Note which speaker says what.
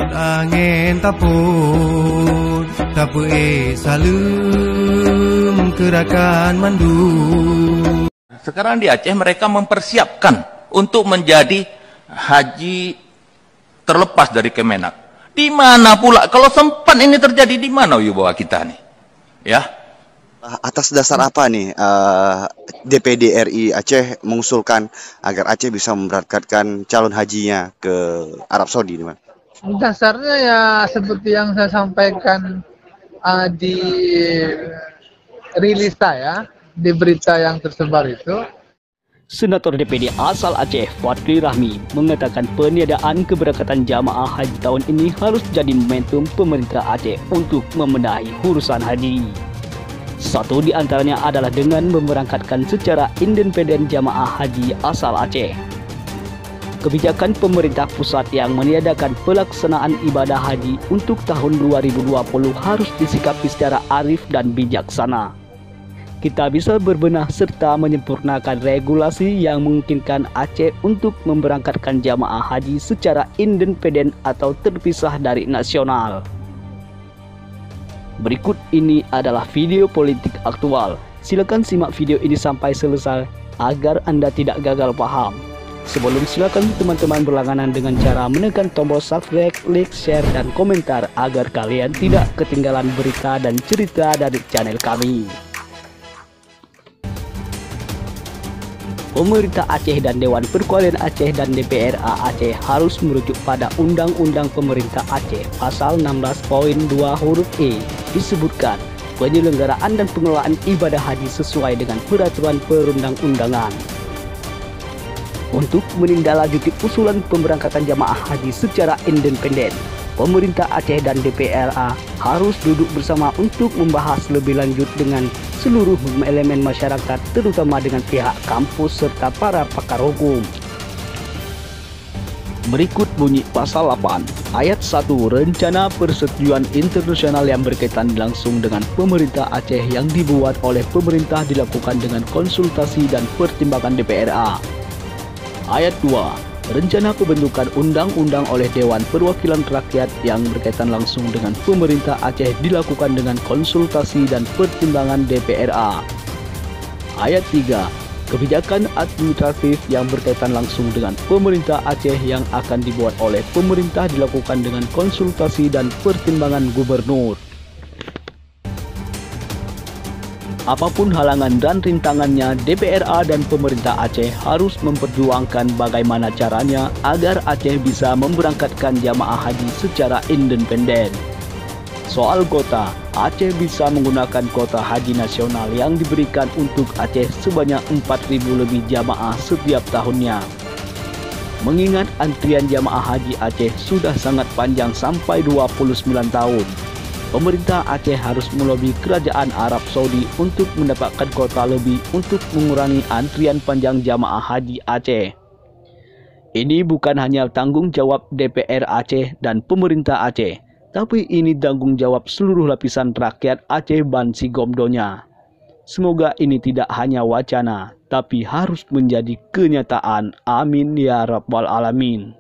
Speaker 1: Angin taput salum gerakan mandu.
Speaker 2: Sekarang di Aceh mereka mempersiapkan untuk menjadi haji terlepas dari Kemenak. Di mana pula kalau sempat ini terjadi, di mana wibawa kita nih? Ya.
Speaker 3: Atas dasar apa nih DPD RI Aceh mengusulkan agar Aceh bisa memberangkatkan calon hajinya ke Arab Saudi, Mas?
Speaker 4: Dasarnya ya seperti yang saya sampaikan di rilis saya, di berita yang tersebar itu.
Speaker 5: Senator DPD asal Aceh, Fadli Rahmi, mengatakan peniadaan keberangkatan jamaah haji tahun ini harus jadi momentum pemerintah Aceh untuk membenahi urusan haji. Satu di antaranya adalah dengan memberangkatkan secara independen jamaah haji asal Aceh. Kebijakan pemerintah pusat yang meniadakan pelaksanaan ibadah haji untuk tahun 2020 harus disikapi secara arif dan bijaksana. Kita bisa berbenah serta menyempurnakan regulasi yang memungkinkan Aceh untuk memberangkatkan jamaah haji secara independen atau terpisah dari nasional. Berikut ini adalah video politik aktual. Silakan simak video ini sampai selesai agar Anda tidak gagal paham. Sebelum, silakan teman-teman berlangganan dengan cara menekan tombol subscribe, like, share, dan komentar agar kalian tidak ketinggalan berita dan cerita dari channel kami. Pemerintah Aceh dan Dewan Perwakilan Aceh dan DPRA Aceh harus merujuk pada Undang-Undang Pemerintah Aceh Pasal 16.2 huruf E. Disebutkan penyelenggaraan dan pengelolaan ibadah haji sesuai dengan peraturan perundang-undangan. Untuk menindaklanjuti usulan pemberangkatan jamaah haji secara independen, pemerintah Aceh dan DPRA harus duduk bersama untuk membahas lebih lanjut dengan seluruh elemen masyarakat, terutama dengan pihak kampus serta para pakar hukum. Berikut bunyi Pasal 8, Ayat 1 Rencana Persetujuan Internasional yang berkaitan langsung dengan pemerintah Aceh yang dibuat oleh pemerintah dilakukan dengan konsultasi dan pertimbangan DPRA. Ayat 2. Rencana pembentukan undang-undang oleh Dewan Perwakilan Rakyat yang berkaitan langsung dengan pemerintah Aceh dilakukan dengan konsultasi dan pertimbangan DPRA. Ayat 3. Kebijakan administratif yang berkaitan langsung dengan pemerintah Aceh yang akan dibuat oleh pemerintah dilakukan dengan konsultasi dan pertimbangan gubernur. Apapun halangan dan rintangannya, DPRA dan pemerintah Aceh harus memperjuangkan bagaimana caranya agar Aceh bisa memberangkatkan jamaah haji secara independen. Soal kota, Aceh bisa menggunakan kota haji nasional yang diberikan untuk Aceh sebanyak 4.000 lebih jamaah setiap tahunnya. Mengingat antrian jamaah haji Aceh sudah sangat panjang sampai 29 tahun. Pemerintah Aceh harus melobi kerajaan Arab Saudi untuk mendapatkan kuota lebih untuk mengurangi antrian panjang jamaah haji Aceh. Ini bukan hanya tanggung jawab DPR Aceh dan pemerintah Aceh, tapi ini tanggung jawab seluruh lapisan rakyat Aceh Bansi Gomdonya. Semoga ini tidak hanya wacana, tapi harus menjadi kenyataan. Amin ya Rabbal Alamin.